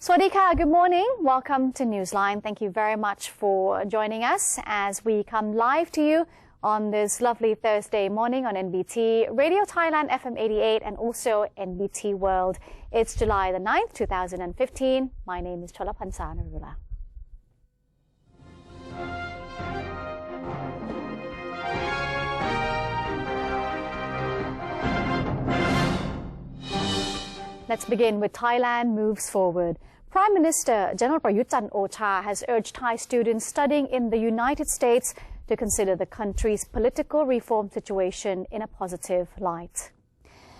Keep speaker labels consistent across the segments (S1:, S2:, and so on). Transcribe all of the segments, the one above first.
S1: Swadika, good morning. Welcome to Newsline. Thank you very much for joining us as we come live to you on this lovely Thursday morning on NBT Radio Thailand FM 88 and also NBT World. It's July the 9th, 2015. My name is Cholapansa Narula. Let's begin with Thailand moves forward. Prime Minister General Prayut Chan-o-cha has urged Thai students studying in the United States to consider the country's political reform situation in a positive light.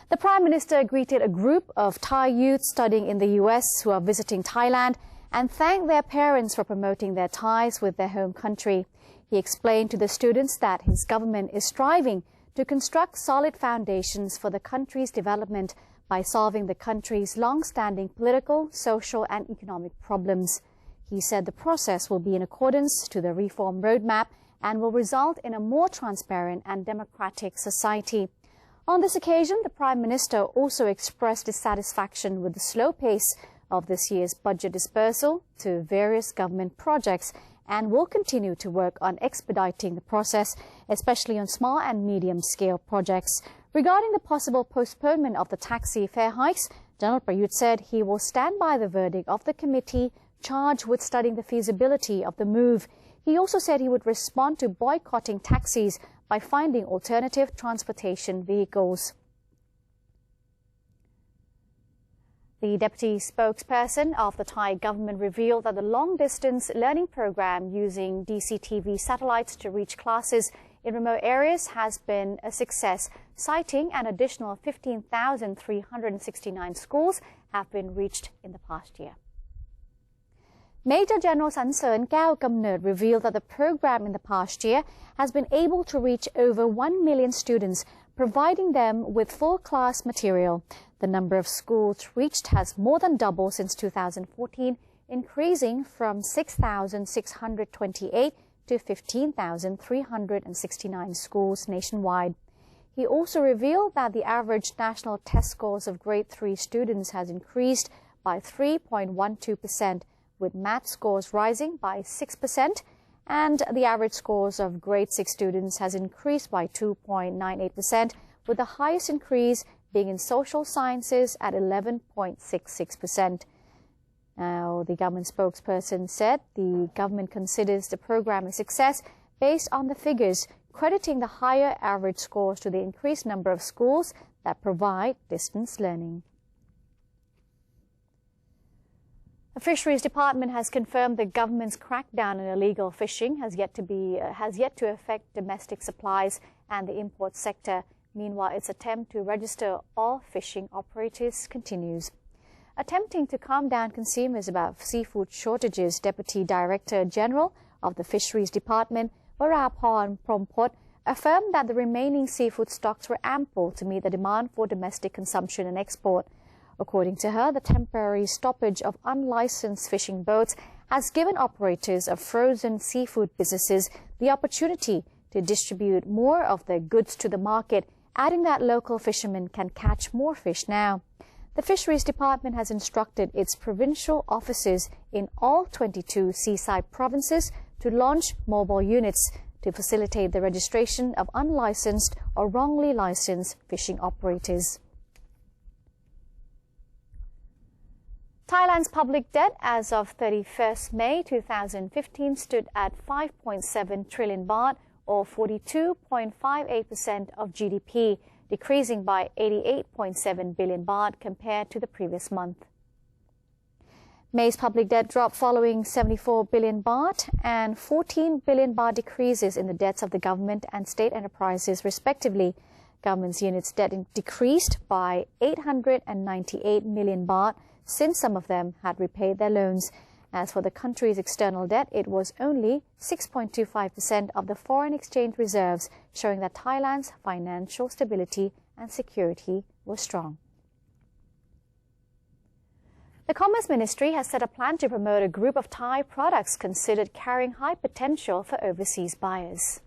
S1: The Prime Minister greeted a group of Thai youth studying in the US who are visiting Thailand and thanked their parents for promoting their ties with their home country. He explained to the students that his government is striving to construct solid foundations for the country's development by solving the country's long-standing political, social and economic problems. He said the process will be in accordance to the reform roadmap and will result in a more transparent and democratic society. On this occasion, the Prime Minister also expressed dissatisfaction with the slow pace of this year's budget dispersal to various government projects and will continue to work on expediting the process, especially on small and medium-scale projects. Regarding the possible postponement of the taxi fare hikes, General Prayut said he will stand by the verdict of the committee charged with studying the feasibility of the move. He also said he would respond to boycotting taxis by finding alternative transportation vehicles. The deputy spokesperson of the Thai government revealed that the long-distance learning program using DCTV satellites to reach classes in remote areas has been a success, citing an additional 15,369 schools have been reached in the past year. Major General Sansern Kaew-Kamnert revealed that the program in the past year has been able to reach over 1 million students, providing them with full class material. The number of schools reached has more than doubled since 2014, increasing from 6,628 to 15,369 schools nationwide. He also revealed that the average national test scores of grade 3 students has increased by 3.12%, with math scores rising by 6%, and the average scores of grade 6 students has increased by 2.98%, with the highest increase being in social sciences at 11.66%. Now, the government spokesperson said the government considers the program a success based on the figures, crediting the higher average scores to the increased number of schools that provide distance learning. The Fisheries Department has confirmed the government's crackdown on illegal fishing has yet to affect domestic supplies and the import sector. Meanwhile, its attempt to register all fishing operators continues. Attempting to calm down consumers about seafood shortages, Deputy Director General of the Fisheries Department, Waraporn Prompot, affirmed that the remaining seafood stocks were ample to meet the demand for domestic consumption and export. According to her, the temporary stoppage of unlicensed fishing boats has given operators of frozen seafood businesses the opportunity to distribute more of their goods to the market, adding that local fishermen can catch more fish now. The Fisheries Department has instructed its provincial offices in all 22 seaside provinces to launch mobile units to facilitate the registration of unlicensed or wrongly licensed fishing operators. Thailand's public debt as of 31st May 2015 stood at 5.7 trillion baht or 42.58% of GDP, decreasing by 88.7 billion baht compared to the previous month. May's public debt dropped following 74 billion baht and 14 billion baht decreases in the debts of the government and state enterprises, respectively. Government's unit's debt decreased by 898 million baht since some of them had repaid their loans. As for the country's external debt, it was only 6.25% of the foreign exchange reserves, showing that Thailand's financial stability and security were strong. The Commerce Ministry has set a plan to promote a group of Thai products considered carrying high potential for overseas buyers.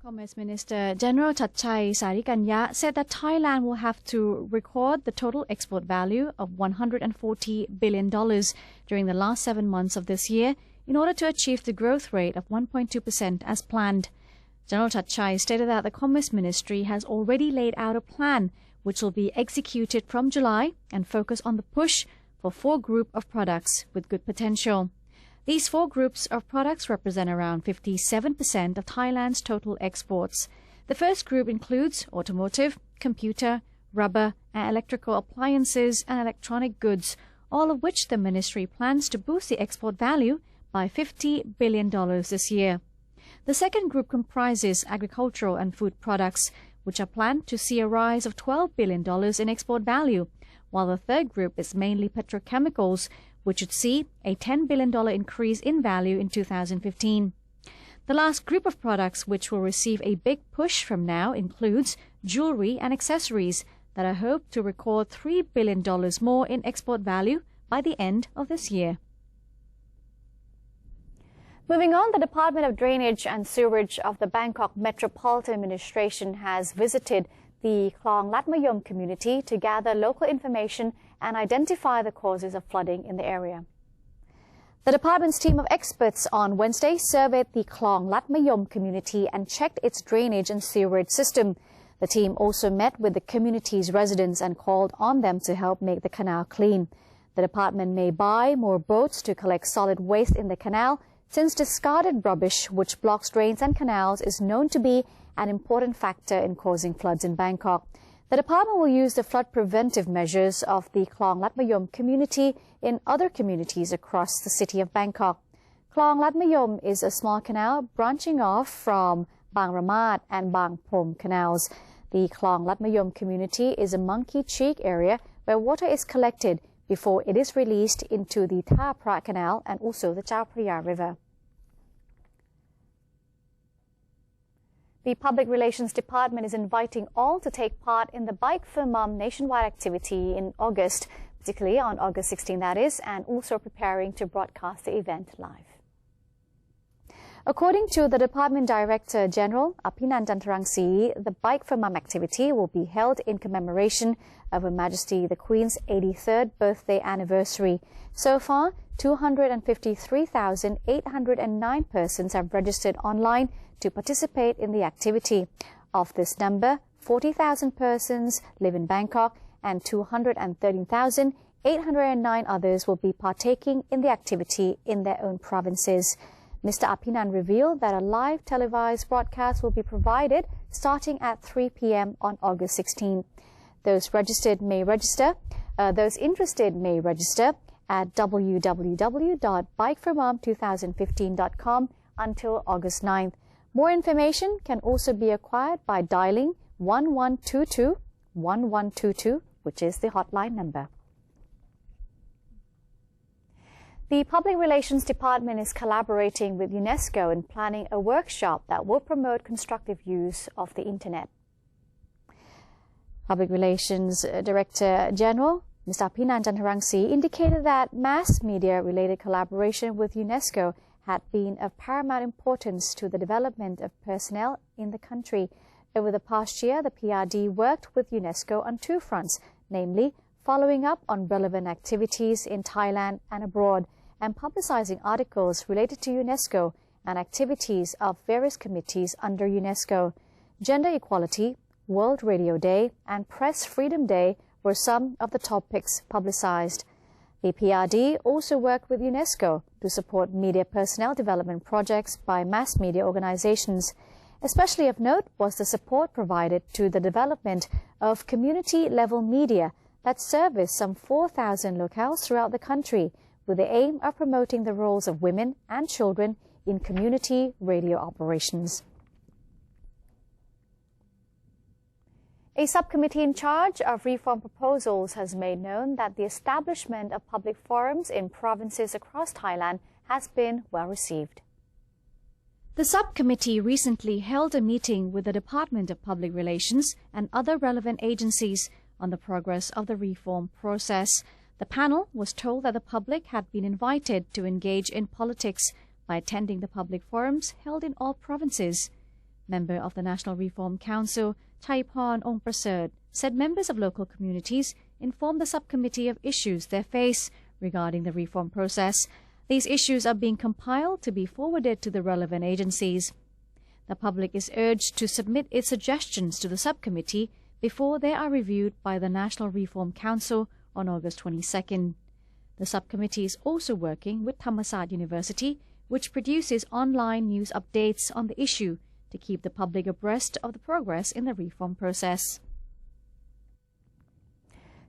S1: Commerce Minister General Chachai Sarikanya said that Thailand will have to record the total export value of $140 billion during the last 7 months of this year in order to achieve the growth rate of 1.2% as planned. General Chachai stated that the Commerce Ministry has already laid out a plan which will be executed from July and focus on the push for 4 groups of products with good potential. These 4 groups of products represent around 57% of Thailand's total exports. The first group includes automotive, computer, rubber, and electrical appliances and electronic goods, all of which the ministry plans to boost the export value by $50 billion this year. The second group comprises agricultural and food products, which are planned to see a rise of $12 billion in export value, while the third group is mainly petrochemicals, which would see a $10 billion increase in value in 2015. The last group of products which will receive a big push from now includes jewelry and accessories that are hoped to record $3 billion more in export value by the end of this year. Moving on, the Department of Drainage and Sewerage of the Bangkok Metropolitan Administration has visited the Klong Latmayom community to gather local information and identify the causes of flooding in the area. The department's team of experts on Wednesday surveyed the Klong Latmayom community and checked its drainage and sewerage system. The team also met with the community's residents and called on them to help make the canal clean. The department may buy more boats to collect solid waste in the canal, since discarded rubbish which blocks drains and canals is known to be an important factor in causing floods in Bangkok. The department will use the flood preventive measures of the Klong Latmayom community in other communities across the city of Bangkok. Klong Latmayom is a small canal branching off from Bang Ramat and Bang Pom canals. The Klong Latmayom community is a Monkey Cheek area where water is collected before it is released into the Tha Phra Canal and also the Chao Phraya River. The Public Relations Department is inviting all to take part in the Bike for Mum nationwide activity in August, particularly on August 16, that is, and also preparing to broadcast the event live. According to the Department Director General, Aphinan Jantarangsi, the Bike for Mum activity will be held in commemoration of Her Majesty the Queen's 83rd birthday anniversary. So far, 253,809 persons have registered online to participate in the activity. Of this number, 40,000 persons live in Bangkok and 213,809 others will be partaking in the activity in their own provinces. Mr. Aphinan revealed that a live televised broadcast will be provided starting at 3 p.m. on August 16. Those interested may register at www.bikeformom2015.com until August 9th. More information can also be acquired by dialing 1122, which is the hotline number. The Public Relations Department is collaborating with UNESCO in planning a workshop that will promote constructive use of the Internet. Public Relations Director General Mr. Aphinan Jantarangsi indicated that mass media-related collaboration with UNESCO had been of paramount importance to the development of personnel in the country. Over the past year, the PRD worked with UNESCO on 2 fronts, namely following up on relevant activities in Thailand and abroad, and publicizing articles related to UNESCO and activities of various committees under UNESCO. Gender Equality, World Radio Day, and Press Freedom Day were some of the topics publicized. The PRD also worked with UNESCO to support media personnel development projects by mass media organizations. Especially of note was the support provided to the development of community-level media that service some 4,000 locales throughout the country, with the aim of promoting the roles of women and children in community radio operations. A subcommittee in charge of reform proposals has made known that the establishment of public forums in provinces across Thailand has been well received. The subcommittee recently held a meeting with the Department of Public Relations and other relevant agencies on the progress of the reform process. The panel was told that the public had been invited to engage in politics by attending the public forums held in all provinces. Member of the National Reform Council, Chaiporn Ongprasert, said members of local communities informed the subcommittee of issues they face regarding the reform process. These issues are being compiled to be forwarded to the relevant agencies. The public is urged to submit its suggestions to the subcommittee before they are reviewed by the National Reform Council on August 22nd. The subcommittee is also working with Thammasat University, which produces online news updates on the issue to keep the public abreast of the progress in the reform process.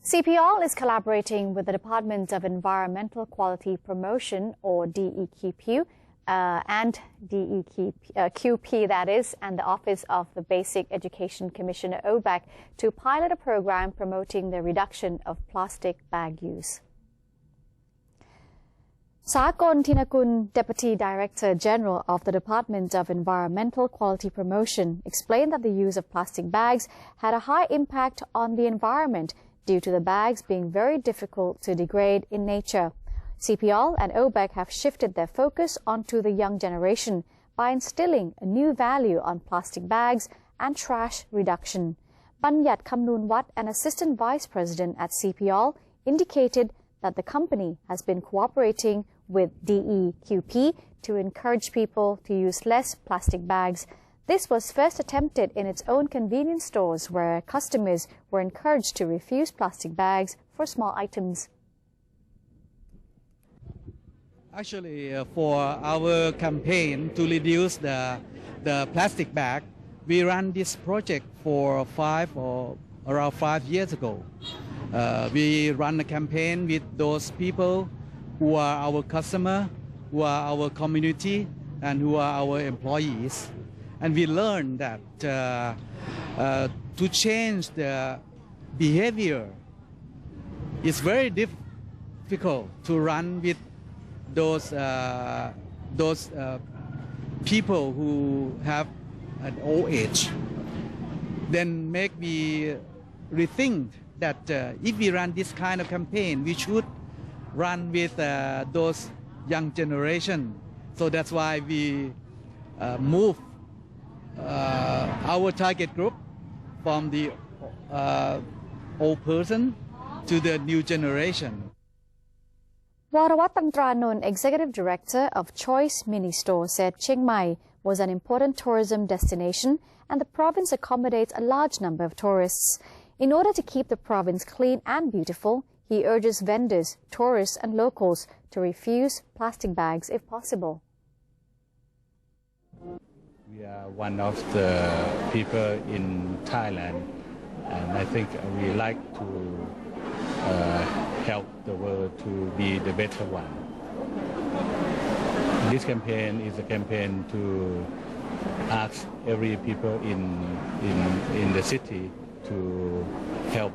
S1: CPL is collaborating with the Department of Environmental Quality Promotion, or DEQP, and DEQP, that is, and the Office of the Basic Education Commissioner, OBEC, to pilot a program promoting the reduction of plastic bag use. Sakon Tinakun, Deputy Director General of the Department of Environmental Quality Promotion, explained that the use of plastic bags had a high impact on the environment due to the bags being very difficult to degrade in nature. CPL and OBEC have shifted their focus onto the young generation by instilling a new value on plastic bags and trash reduction. Banyat Kamnunwat, an Assistant Vice President at CPL, indicated that the company has been cooperating with DEQP to encourage people to use less plastic bags. This was first attempted in its own convenience stores, where customers were encouraged to refuse plastic bags for small items.
S2: Actually, for our campaign to reduce the plastic bag, we ran this project for around 5 years ago. We run a campaign with those people who are our customer, who are our community, and who are our employees. And we learned that to change the behavior is very difficult to run with those people who have an old age. Then make me rethink that if we run this kind of campaign, we should run with those young generation. So that's why we move our target group from the old person to the new generation.
S1: Warawat Tangtranun, Executive Director of Choice Mini Store, said Chiang Mai was an important tourism destination and the province accommodates a large number of tourists. In order to keep the province clean and beautiful, he urges vendors, tourists and locals to refuse plastic bags if possible.
S3: We are one of the people in Thailand, and I think we like to help the world to be the better one. This campaign is a campaign to ask every people in the city to help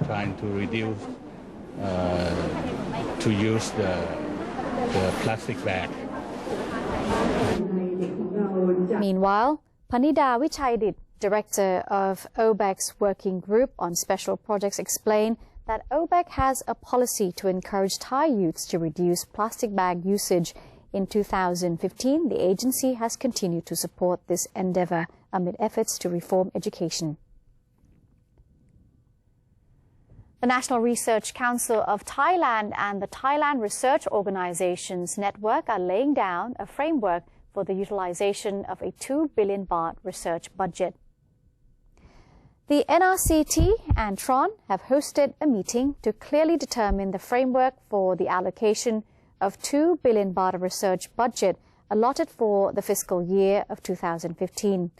S3: trying to reduce to use the plastic bag.
S1: Meanwhile, Panida Vichaydit, Director of OBEC's Working Group on Special Projects, explained that OBEC has a policy to encourage Thai youths to reduce plastic bag usage. In 2015, the agency has continued to support this endeavour amid efforts to reform education. The National Research Council of Thailand and the Thailand Research Organizations Network are laying down a framework for the utilization of a 2 billion baht research budget. The NRCT and TRON have hosted a meeting to clearly determine the framework for the allocation of 2 billion baht of research budget allotted for the fiscal year of 2015.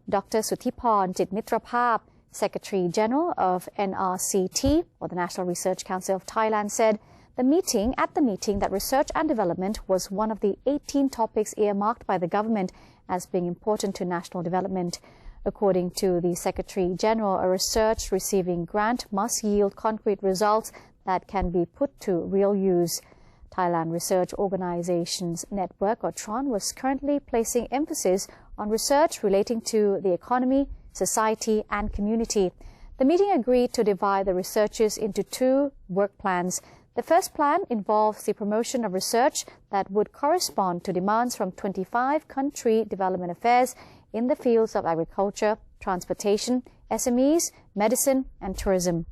S1: Dr. Suthiporn Jitmitraphap, Secretary General of NRCT, or the National Research Council of Thailand, said at the meeting that research and development was one of the 18 topics earmarked by the government as being important to national development. According to the Secretary General, a research receiving grant must yield concrete results that can be put to real use. Thailand Research Organizations Network, or TRON, was currently placing emphasis on research relating to the economy, society and community. The meeting agreed to divide the researches into 2 work plans. The first plan involves the promotion of research that would correspond to demands from 25 country development affairs in the fields of agriculture, transportation, SMEs, medicine, and tourism.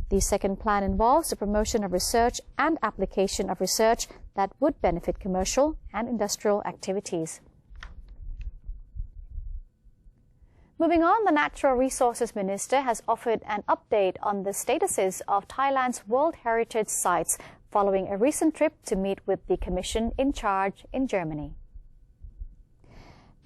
S1: The second plan involves the promotion of research and application of research that would benefit commercial and industrial activities. Moving on, the Natural Resources Minister has offered an update on the statuses of Thailand's World Heritage Sites following a recent trip to meet with the Commission in charge in Germany.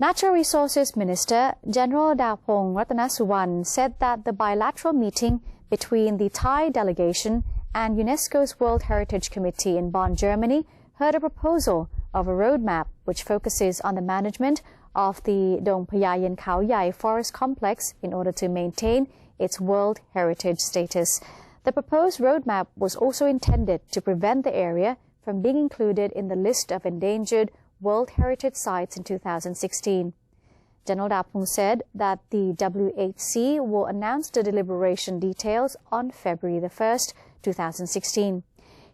S1: Natural Resources Minister General Dapong Ratanasuwan said that the bilateral meeting between the Thai delegation and UNESCO's World Heritage Committee in Bonn, Germany, heard a proposal of a roadmap which focuses on the management of the Dong Phayayen Khao Yai forest complex in order to maintain its World Heritage status. The proposed roadmap was also intended to prevent the area from being included in the list of endangered World Heritage Sites in 2016. General Dapong said that the WHC will announce the deliberation details on February 1st, 2016.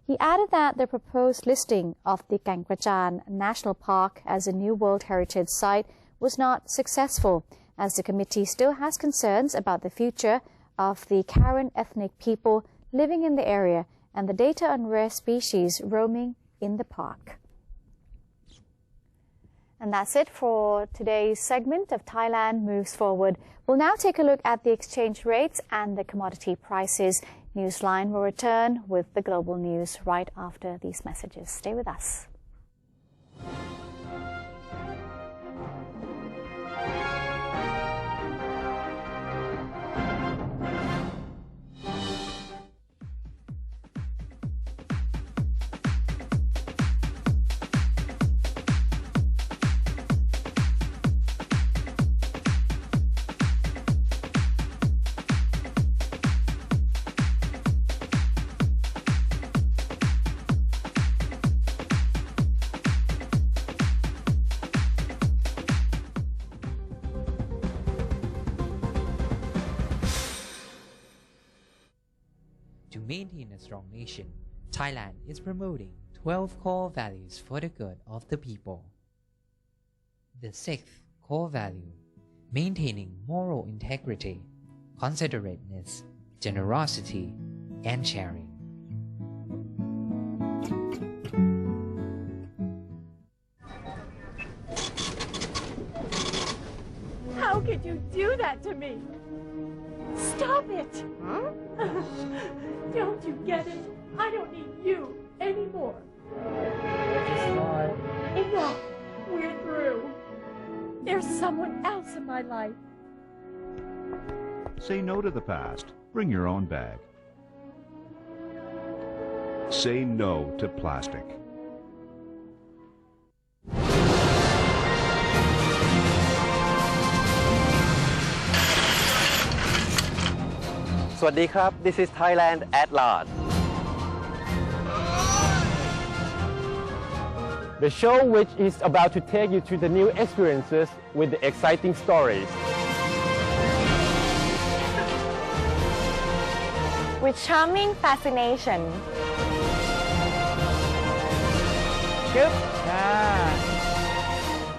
S1: He added that the proposed listing of the Kang Krachan National Park as a new World Heritage Site was not successful, as the committee still has concerns about the future of the Karen ethnic people living in the area and the data on rare species roaming in the park. And that's it for today's segment of Thailand Moves Forward. We'll now take a look at the exchange rates and the commodity prices. Newsline will return with the global news right after these messages. Stay with us.
S4: To maintain a strong nation, Thailand is promoting 12 core values for the good of the people. The sixth core value, maintaining moral integrity, considerateness, generosity, and sharing.
S5: How could you do that to me? Stop it! Huh? Don't you get it? I don't need you anymore. Enough! We're through. There's someone else in my life.
S6: Say no to the past. Bring your own bag. Say no to plastic.
S7: Swadee krab, this is Thailand at large.
S8: The show which is about to take you to the new experiences with the exciting stories.
S5: With charming fascination.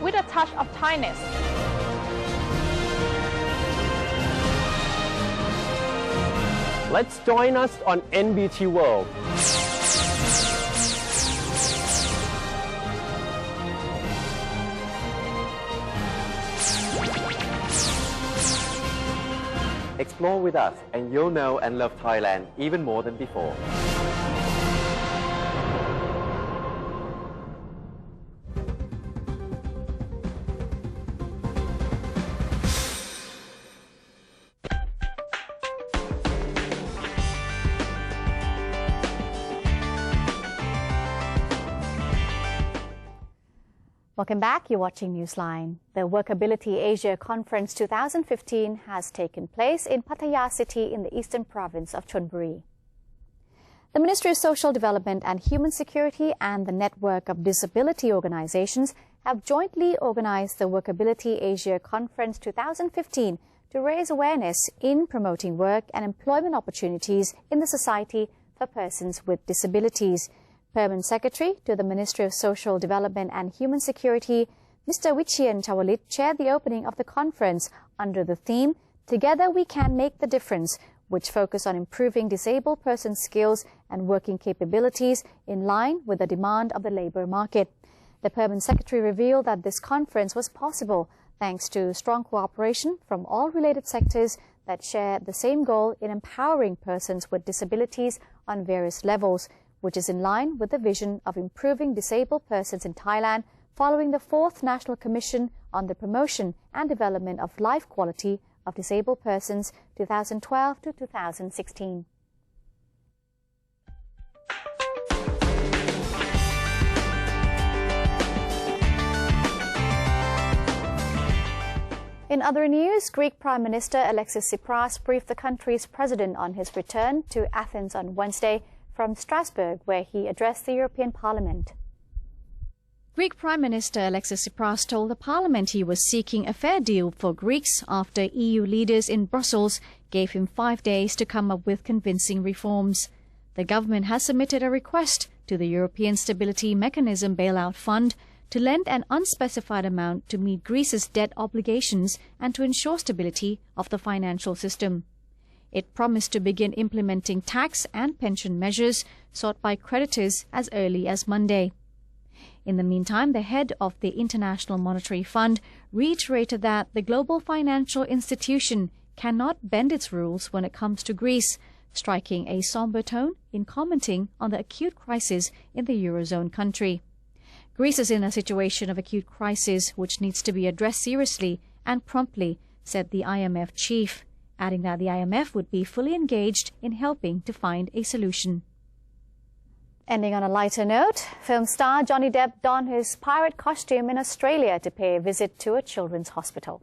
S5: With a touch of Thainess.
S8: Let's join us on NBT World.
S7: Explore with us and you'll know and love Thailand even more than before.
S1: Welcome back. You're watching Newsline. The Workability Asia Conference 2015 has taken place in Pattaya City in the eastern province of Chonburi. The Ministry of Social Development and Human Security and the Network of Disability Organizations have jointly organized the Workability Asia Conference 2015 to raise awareness in promoting work and employment opportunities in the society for persons with disabilities. Permanent Secretary to the Ministry of Social Development and Human Security, Mr. Wichian Chawalit chaired the opening of the conference under the theme, Together We Can Make the Difference, which focused on improving disabled persons' skills and working capabilities in line with the demand of the labour market. The Permanent Secretary revealed that this conference was possible thanks to strong cooperation from all related sectors that share the same goal in empowering persons with disabilities on various levels, which is in line with the vision of improving disabled persons in Thailand following the 4th National Commission on the Promotion and Development of Life Quality of Disabled Persons 2012 to 2016. In other news, Greek Prime Minister Alexis Tsipras briefed the country's president on his return to Athens on Wednesday from Strasbourg, where he addressed the European Parliament. Greek Prime Minister Alexis Tsipras told the Parliament he was seeking a fair deal for Greeks after EU leaders in Brussels gave him 5 days to come up with convincing reforms. The government has submitted a request to the European Stability Mechanism Bailout Fund to lend an unspecified amount to meet Greece's debt obligations and to ensure stability of the financial system. It promised to begin implementing tax and pension measures sought by creditors as early as Monday. In the meantime, the head of the International Monetary Fund reiterated that the global financial institution cannot bend its rules when it comes to Greece, striking a somber tone in commenting on the acute crisis in the Eurozone country. Greece is in a situation of acute crisis which needs to be addressed seriously and promptly, said the IMF chief, adding that the IMF would be fully engaged in helping to find a solution. Ending on a lighter note, film star Johnny Depp donned his pirate costume in Australia to pay a visit to a children's hospital.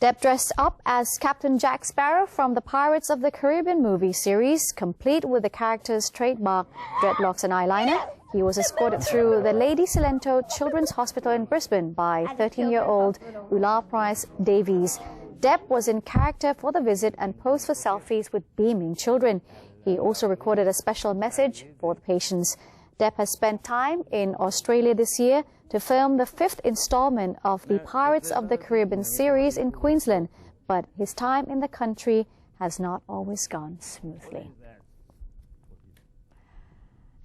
S1: Depp dressed up as Captain Jack Sparrow from the Pirates of the Caribbean movie series, complete with the character's trademark dreadlocks and eyeliner. He was escorted through the Lady Cilento Children's Hospital in Brisbane by 13-year-old Ulla Price Davies. Depp was in character for the visit and posed for selfies with beaming children. He also recorded a special message for the patients. Depp has spent time in Australia this year to film the 5th installment of the Pirates of the Caribbean series in Queensland, but his time in the country has not always gone smoothly.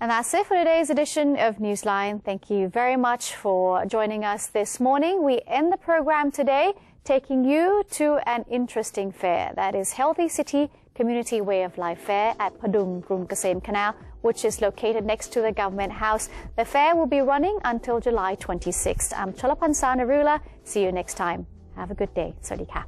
S1: And that's it for today's edition of Newsline. Thank you very much for joining us this morning. We end the program today taking you to an interesting fair. That is Healthy City Community Way of Life Fair at Padum Grum Kasem Canal, which is located next to the Government House. The fair will be running until July 26th. I'm Cholapan Sanarula. See you next time. Have a good day. Sawadee ka.